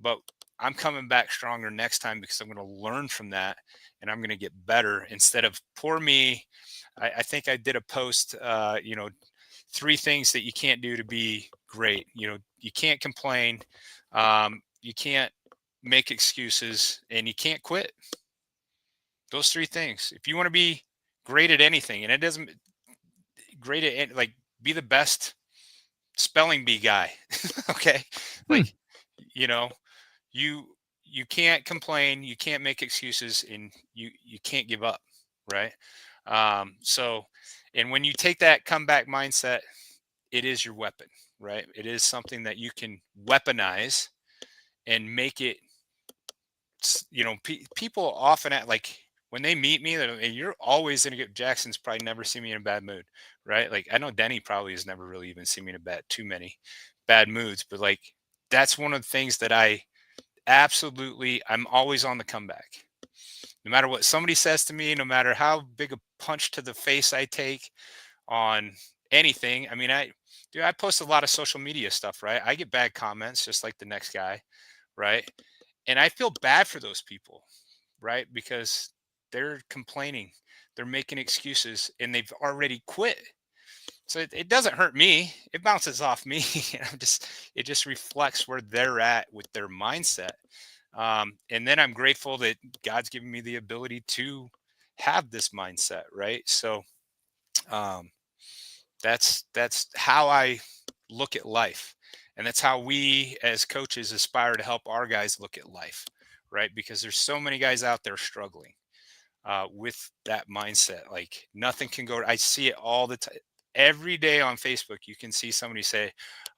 but I'm coming back stronger next time because I'm going to learn from that and I'm going to get better, instead of poor me. I think I did a post, 3 things that you can't do to be great. You can't complain. You can't make excuses, and you can't quit. Those 3 things. If you want to be great at anything, and it doesn't great at, like, be the best spelling bee guy. Okay. Like, you can't complain, you can't make excuses, and you can't give up. Right. So, and when you take that comeback mindset, it is your weapon, right? It is something that you can weaponize and make it, people often like when they meet me, you're always going to get, Jackson's probably never seen me in a bad mood, right? Like, I know Denny probably has never really even seen me in too many bad moods, but like, that's one of the things that I'm always on the comeback. No matter what somebody says to me, no matter how big a punch to the face I take on anything. I mean, I post a lot of social media stuff, right? I get bad comments just like the next guy, right? And I feel bad for those people, right? Because they're complaining, they're making excuses, and they've already quit. So it doesn't hurt me. It bounces off me. It just reflects where they're at with their mindset. And then I'm grateful that God's given me the ability to have this mindset, right? So that's how I look at life. And that's how we as coaches aspire to help our guys look at life, right? Because there's so many guys out there struggling with that mindset. Like, nothing can go. I see it all the time. Every day on Facebook, you can see somebody say,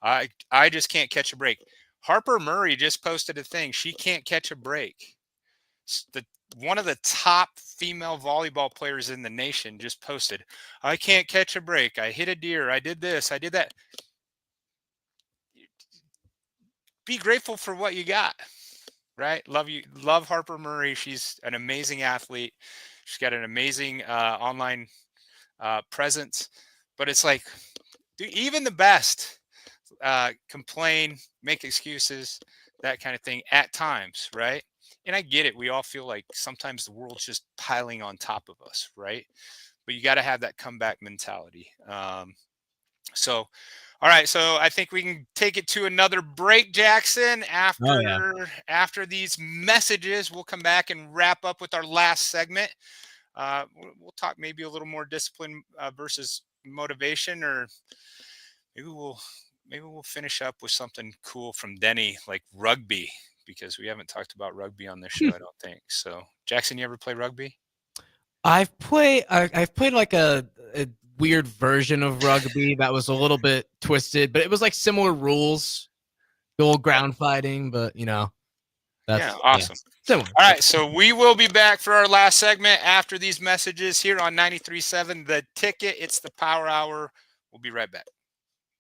I just can't catch a break. Harper Murray just posted a thing. She can't catch a break. One of the top female volleyball players in the nation just posted, I can't catch a break. I hit a deer. I did this. I did that. Be grateful for what you got, right? Love Harper Murray. She's an amazing athlete. She's got an amazing online presence. But it's like, even the best complain, make excuses, that kind of thing at times, right? And I get it. We all feel like sometimes the world's just piling on top of us, right? But you got to have that comeback mentality. So, all right. So I think we can take it to another break, Jackson. After these messages, we'll come back and wrap up with our last segment. We'll talk maybe a little more discipline versus motivation, or maybe we'll finish up with something cool from Denny, like rugby, because we haven't talked about rugby on this show, I don't think. So, Jackson, you ever play rugby? I've played like a weird version of rugby that was a little bit twisted, but it was like similar rules, the old ground fighting, but that's awesome. Similar. All right, so we will be back for our last segment after these messages here on 93.7 The Ticket. It's the Power Hour. We'll be right back.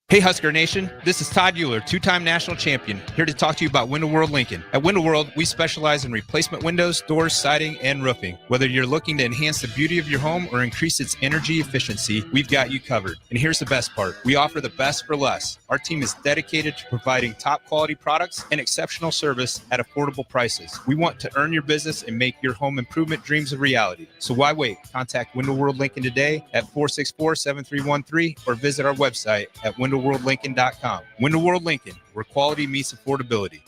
Hey Husker Nation, this is Todd Uhlir, two-time national champion, here to talk to you about Window World Lincoln. At Window World, we specialize in replacement windows, doors, siding, and roofing. Whether you're looking to enhance the beauty of your home or increase its energy efficiency, we've got you covered. And here's the best part. We offer the best for less. Our team is dedicated to providing top quality products and exceptional service at affordable prices. We want to earn your business and make your home improvement dreams a reality. So why wait? Contact Window World Lincoln today at 464-7313 or visit our website at WindowWorldLincoln.com. Window World Lincoln, where quality meets affordability.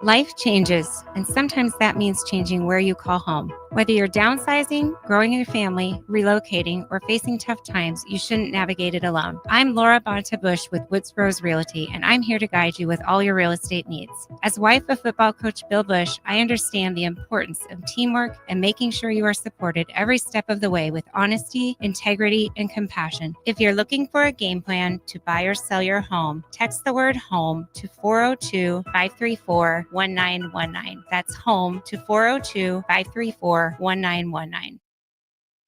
Life changes, and sometimes that means changing where you call home. Whether you're downsizing, growing your family, relocating, or facing tough times, you shouldn't navigate it alone. I'm Laura Bonta-Bush with Woods Rose Realty, and I'm here to guide you with all your real estate needs. As wife of football coach Bill Bush, I understand the importance of teamwork and making sure you are supported every step of the way with honesty, integrity, and compassion. If you're looking for a game plan to buy or sell your home, text the word HOME to 402-534-1919. That's HOME to 402-534-1919.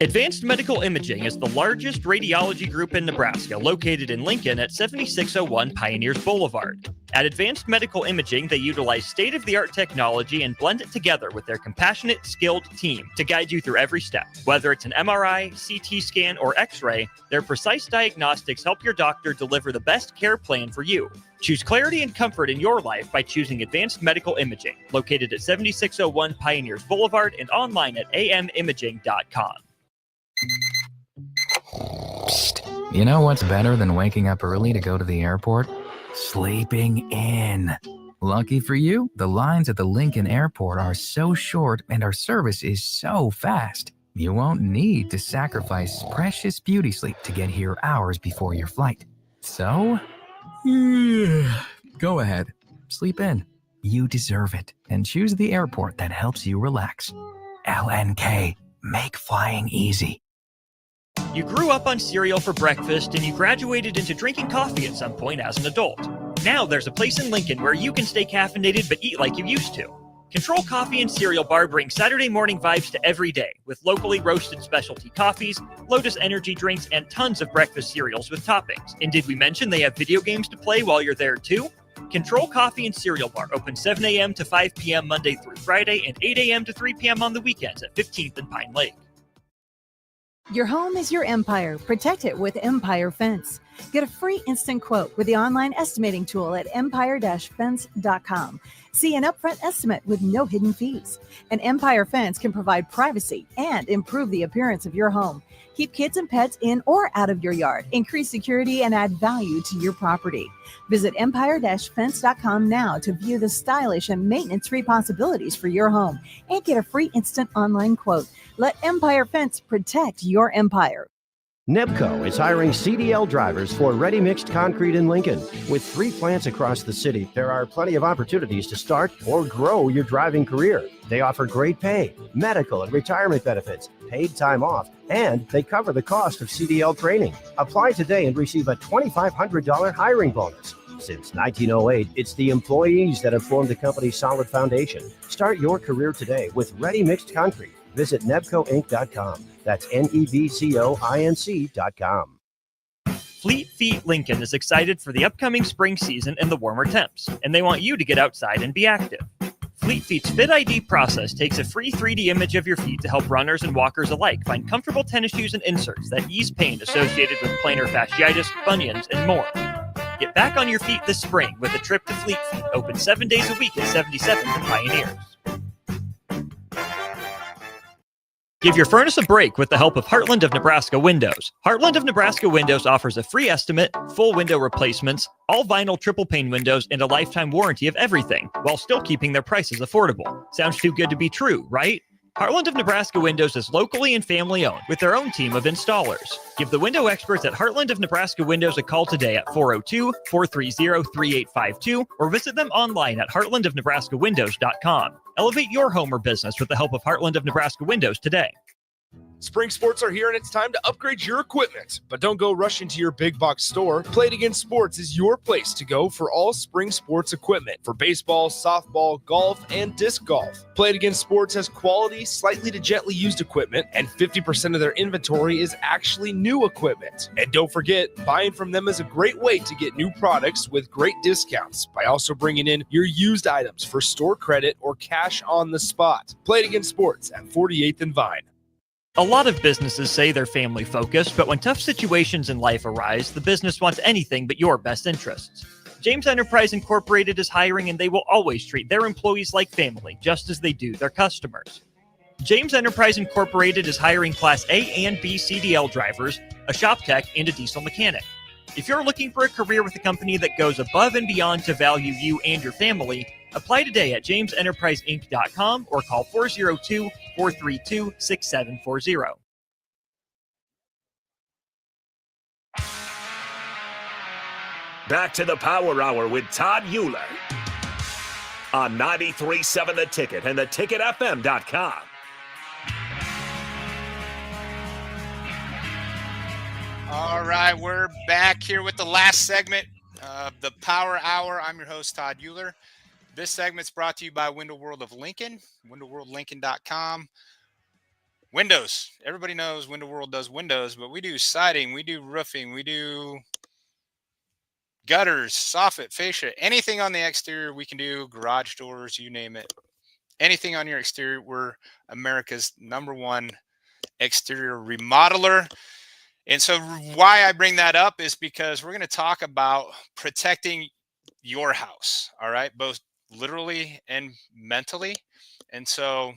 Advanced Medical Imaging is the largest radiology group in Nebraska, located in Lincoln at 7601 Pioneers Boulevard. At Advanced Medical Imaging, they utilize state-of-the-art technology and blend it together with their compassionate, skilled team to guide you through every step. Whether it's an MRI, CT scan, or X-ray, their precise diagnostics help your doctor deliver the best care plan for you. Choose clarity and comfort in your life by choosing Advanced Medical Imaging, located at 7601 Pioneers Boulevard and online at amimaging.com. Psst. You know what's better than waking up early to go to the airport? Sleeping in. Lucky for you, the lines at the Lincoln Airport are so short and our service is so fast. You won't need to sacrifice precious beauty sleep to get here hours before your flight. So, go ahead, sleep in. You deserve it, and choose the airport that helps you relax. LNK, make flying easy. You grew up on cereal for breakfast and you graduated into drinking coffee at some point as an adult. Now there's a place in Lincoln where you can stay caffeinated but eat like you used to. Control Coffee and Cereal Bar brings Saturday morning vibes to every day with locally roasted specialty coffees, Lotus energy drinks, and tons of breakfast cereals with toppings. And did we mention they have video games to play while you're there too? Control Coffee and Cereal Bar open 7 a.m. to 5 p.m. Monday through Friday and 8 a.m. to 3 p.m. on the weekends at 15th and Pine Lake. Your home is your empire. Protect it with Empire Fence. Get a free instant quote with the online estimating tool at empire-fence.com. See an upfront estimate with no hidden fees. An Empire Fence can provide privacy and improve the appearance of your home. Keep kids and pets in or out of your yard. Increase security and add value to your property. Visit empire-fence.com now to view the stylish and maintenance-free possibilities for your home and get a free instant online quote. Let Empire Fence protect your empire. Nebco is hiring CDL drivers for ready-mixed concrete in Lincoln. With 3 plants across the city, there are plenty of opportunities to start or grow your driving career. They offer great pay, medical and retirement benefits, paid time off, and they cover the cost of CDL training. Apply today and receive a $2,500 hiring bonus. Since 1908, it's the employees that have formed the company's solid foundation. Start your career today with ready-mixed concrete. Visit nebcoinc.com. That's nebcoinc.com. Fleet Feet Lincoln is excited for the upcoming spring season and the warmer temps, and they want you to get outside and be active. Fleet Feet's Fit ID process takes a free 3D image of your feet to help runners and walkers alike find comfortable tennis shoes and inserts that ease pain associated with plantar fasciitis, bunions, and more. Get back on your feet this spring with a trip to Fleet Feet, open 7 days a week at 77th and Pioneers. Give your furnace a break with the help of Heartland of Nebraska Windows. Heartland of Nebraska Windows offers a free estimate, full window replacements, all vinyl triple pane windows, and a lifetime warranty of everything, while still keeping their prices affordable. Sounds too good to be true, right? Heartland of Nebraska Windows is locally and family owned with their own team of installers. Give the window experts at Heartland of Nebraska Windows a call today at 402-430-3852 or visit them online at heartlandofnebraskawindows.com. Elevate your home or business with the help of Heartland of Nebraska Windows today. Spring sports are here and it's time to upgrade your equipment. But don't go rushing to your big box store. Play It Again Sports is your place to go for all spring sports equipment for baseball, softball, golf, and disc golf. Play It Again Sports has quality, slightly to gently used equipment, and 50% of their inventory is actually new equipment. And don't forget, buying from them is a great way to get new products with great discounts by also bringing in your used items for store credit or cash on the spot. Play It Again Sports at 48th and Vine. A lot of businesses say they're family focused, but when tough situations in life arise, the business wants anything but your best interests. James Enterprise Incorporated is hiring, and they will always treat their employees like family, just as they do their customers. James Enterprise Incorporated is hiring Class A and B CDL drivers, a shop tech, and a diesel mechanic. If you're looking for a career with a company that goes above and beyond to value you and your family, apply today at jamesenterpriseinc.com or call 402-432-6740. Back to the Power Hour with Todd Uhlir on 93.7 The Ticket and theticketfm.com. All right, we're back here with the last segment of the Power Hour. I'm your host, Todd Uhlir. This segment's brought to you by Window World of Lincoln, windowworldlincoln.com. Windows. Everybody knows Window World does windows, but we do siding, we do roofing, we do gutters, soffit, fascia, anything on the exterior we can do, garage doors, you name it. Anything on your exterior, we're America's #1 exterior remodeler. And so why I bring that up is because we're going to talk about protecting your house, all right, both literally and mentally. And so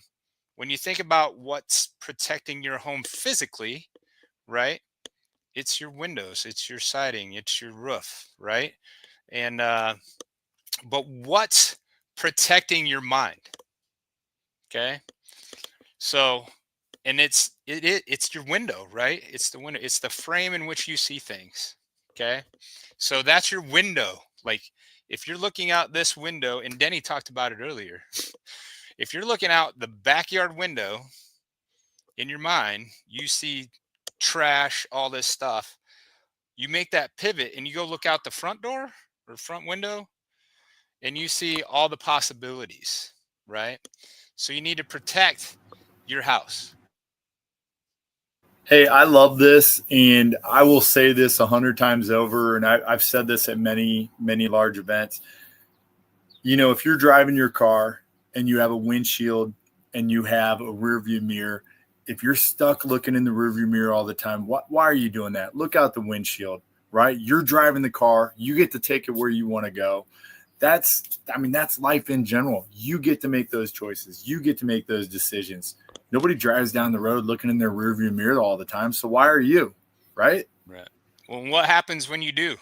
when you think about what's protecting your home physically, right, it's your windows, it's your siding, it's your roof, right? And but what's protecting your mind? Okay, so and it's your window, right? It's the window, it's the frame in which you see things. Okay, so that's your window. Like if you're looking out this window, and Denny talked about it earlier, if you're looking out the backyard window in your mind, you see trash, all this stuff. You make that pivot and you go look out the front door or front window and you see all the possibilities, right? So you need to protect your house. Hey, I love this, and I will say this 100 times over, and I've said this at many, many large events. You know, if you're driving your car and you have a windshield and you have a rear view mirror, if you're stuck looking in the rear view mirror all the time, why are you doing that? Look out the windshield, right? You're driving the car. You get to take it where you want to go. That's life in general. You get to make those choices. You get to make those decisions. Nobody drives down the road looking in their rearview mirror all the time. So why are you, right? Right. Well, what happens when you do?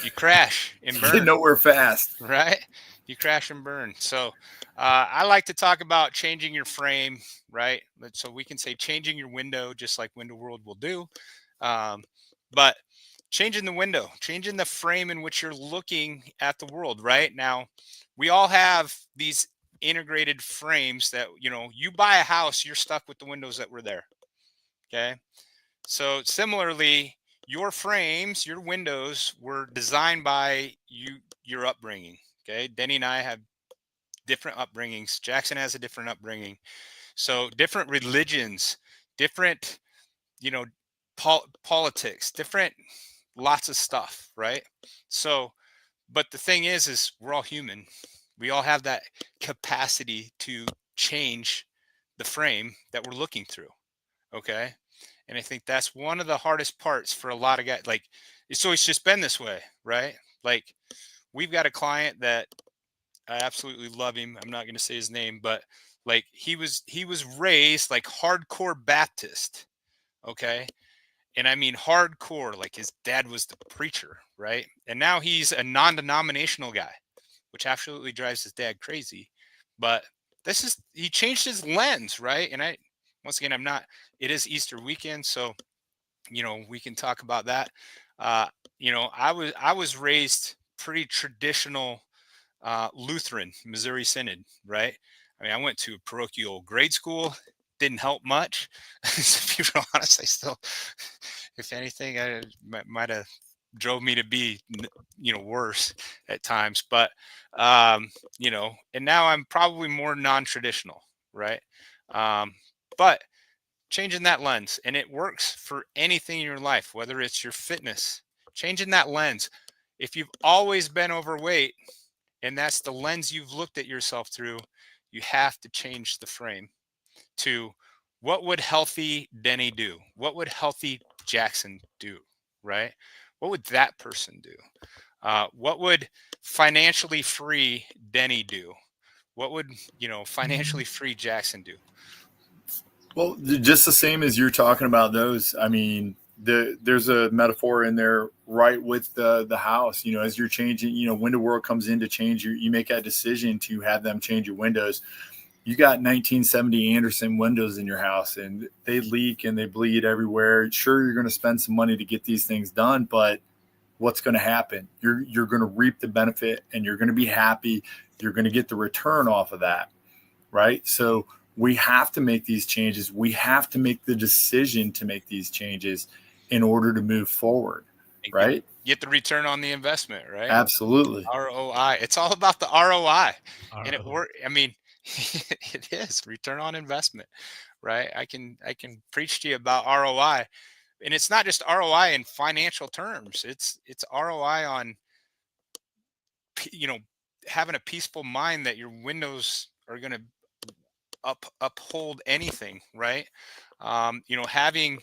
You crash and burn. Get nowhere fast. Right? You crash and burn. So I like to talk about changing your frame, right? So we can say changing your window, just like Window World will do. But changing the window, changing the frame in which you're looking at the world, right? Now, we all have these integrated frames that, you know, you buy a house, you're stuck with the windows that were there. Okay. So similarly, your frames, your windows were designed by you, your upbringing. Okay. Denny and I have different upbringings. Jackson has a different upbringing. So different religions, different, you know, politics, different, lots of stuff. Right. So, but the thing is we're all human. We all have that capacity to change the frame that we're looking through. Okay. And I think that's one of the hardest parts for a lot of guys. Like, it's always just been this way, right? Like, we've got a client that I absolutely love him. I'm not going to say his name, but like he was raised like hardcore Baptist. Okay. And I mean hardcore, like his dad was the preacher, right? And now he's a non-denominational guy, which absolutely drives his dad crazy. But he changed his lens, right? And once again, it is Easter weekend, so we can talk about that. I was raised pretty traditional Lutheran, Missouri Synod, right? I mean, I went to a parochial grade school, didn't help much. To be real honest, I still, if anything, I might have drove me to be, worse at times. But, and now I'm probably more non-traditional, right? But changing that lens, and it works for anything in your life, whether it's your fitness, changing that lens. If you've always been overweight, and that's the lens you've looked at yourself through, you have to change the frame to what would healthy Denny do? What would healthy Jackson do, right? What would that person do? What would financially free Denny do? What would, financially free Jackson do? Well, just the same as you're talking about those. I mean, there's a metaphor in there right with the house, as you're changing, Window World comes in to change you make that decision to have them change your windows. You got 1970 Anderson windows in your house and they leak and they bleed everywhere. Sure, you're going to spend some money to get these things done, but what's going to happen? You're going to reap the benefit and you're going to be happy. You're going to get the return off of that. Right. So we have to make these changes. We have to make the decision to make these changes in order to move forward, right? Get the return on the investment, right? Absolutely. ROI. It's all about the ROI. And I mean, it is return on investment, right? I can preach to you about ROI, and it's not just ROI in financial terms. It's ROI on, having a peaceful mind that your windows are going to uphold anything, right? Having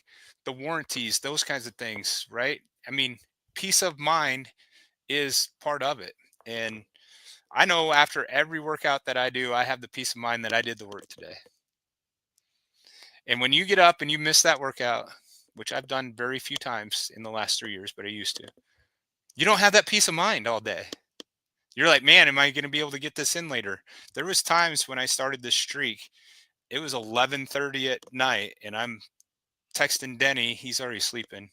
the warranties, those kinds of things, right? I mean, peace of mind is part of it. And I know after every workout that I do, I have the peace of mind that I did the work today. And when you get up and you miss that workout, which I've done very few times in the last 3 years, but I used to, you don't have that peace of mind all day. You're like, man, am I going to be able to get this in later? There was times when I started this streak, it was 11:30 at night and I'm texting Denny. He's already sleeping.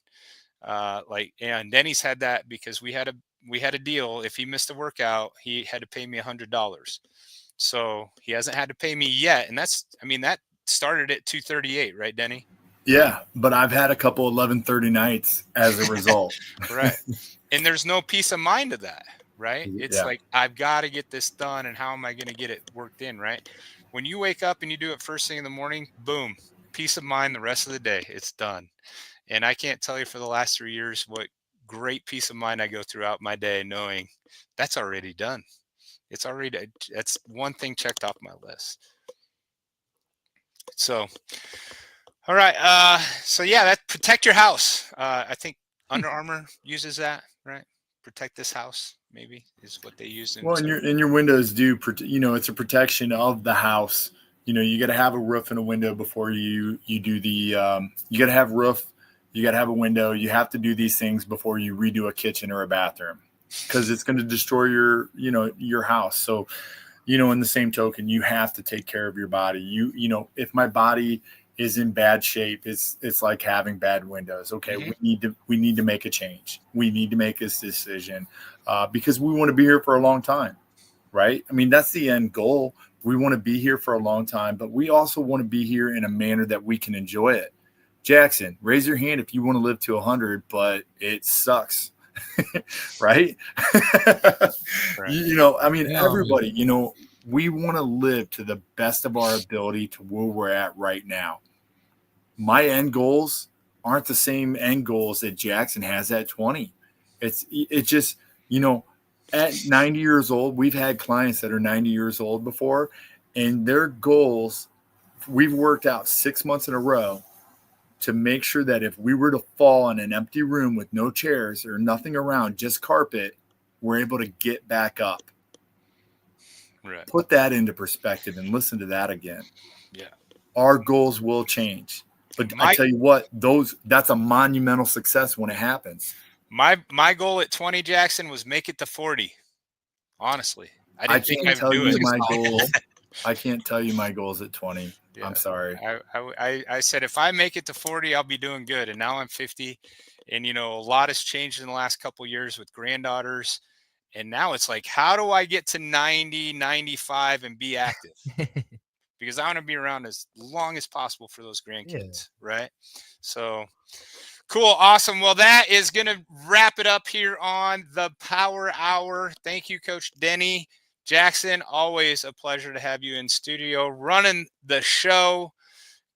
And Denny's had that because we had a deal. If he missed a workout, he had to pay me $100. So he hasn't had to pay me yet. And that started at 2:38, right, Denny? Yeah, but I've had a couple 11:30 nights as a result. Right. And there's no peace of mind to that, right? It's like, I've got to get this done. And how am I going to get it worked in, right? When you wake up and you do it first thing in the morning, boom, peace of mind the rest of the day. It's done. And I can't tell you for the last 3 years what great peace of mind I go throughout my day knowing that's already done. That's one thing checked off my list. So, all right. So yeah, that protect your house. I think Under Armour uses that, right? Protect this house, maybe is what they use. Well, and your windows do, it's a protection of the house. You got to have a roof and a window before you do the. You got to have roof. You got to have a window. You have to do these things before you redo a kitchen or a bathroom, because it's going to destroy your house. So, in the same token, you have to take care of your body. If my body is in bad shape, it's like having bad windows. Okay, Mm-hmm. we need to make a change. We need to make this decision because we want to be here for a long time, right? I mean, that's the end goal. We want to be here for a long time, but we also want to be here in a manner that we can enjoy it. Jackson, raise your hand if you want to live to 100, but it sucks, right? Right. Everybody, we want to live to the best of our ability to where we're at right now. My end goals aren't the same end goals that Jackson has at 20. It's just, at 90 years old, we've had clients that are 90 years old before, and their goals, we've worked out 6 months in a row to make sure that if we were to fall in an empty room with no chairs or nothing around, just carpet, we're able to get back up. Right. Put that into perspective and listen to that again. Yeah. Our goals will change. But I tell you what, that's a monumental success when it happens. My goal at 20, Jackson, was make it to 40. Honestly, I didn't think I'd do it. My goals. I can't tell you my goals at 20. Yeah. I'm sorry. I said if I make it to 40, I'll be doing good. And now I'm 50, and a lot has changed in the last couple of years with granddaughters. And now it's like, how do I get to 90, 95 and be active? Because I want to be around as long as possible for those grandkids, right? So cool. Awesome. Well, that is going to wrap it up here on the Power Hour. Thank you, Coach Denny. Jackson, always a pleasure to have you in studio running the show.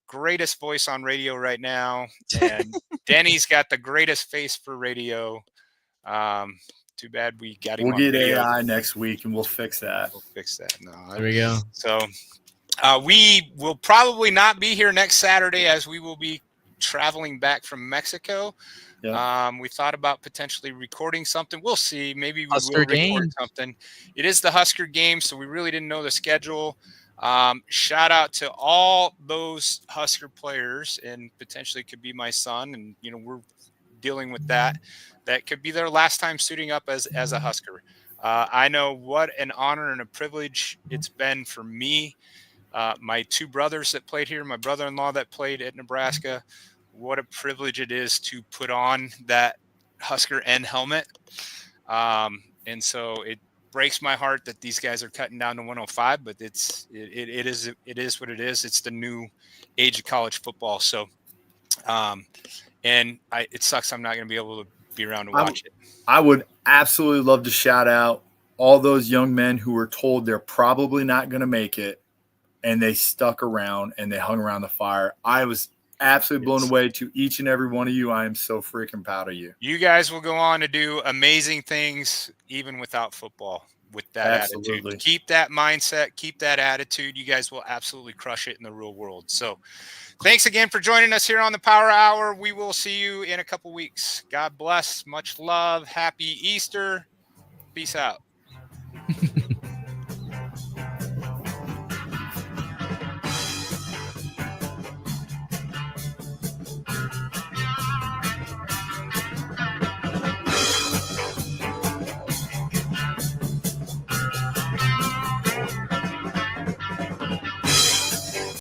Greatest voice on radio right now. And Denny's got the greatest face for radio. Too bad we got him. We'll get AI next week and we'll fix that. We'll fix that. No, there we go. So we will probably not be here next Saturday as we will be traveling back from Mexico. Yeah. We thought about potentially recording something. We'll see. Maybe we will record something. It is the Husker game, so we really didn't know the schedule. Shout out to all those Husker players, and potentially could be my son. And, we're dealing with that. That could be their last time suiting up as a Husker. I know what an honor and a privilege it's been for me. My two brothers that played here, my brother-in-law that played at Nebraska, what a privilege it is to put on that Husker N helmet. And so it breaks my heart that these guys are cutting down to 105, but it is what it is. It's the new age of college football. So, it sucks I'm not going to be able to be around to watch it. I would absolutely love to shout out all those young men who were told they're probably not going to make it, and they stuck around and they hung around the fire. I was absolutely blown away. To each and every one of you, I am so freaking proud of you. You guys will go on to do amazing things even without football with that attitude. Keep that mindset, keep that attitude. You guys will absolutely crush it in the real world. So thanks again for joining us here on the Power Hour. We will see you in a couple weeks. God bless. Much love. Happy Easter. Peace out.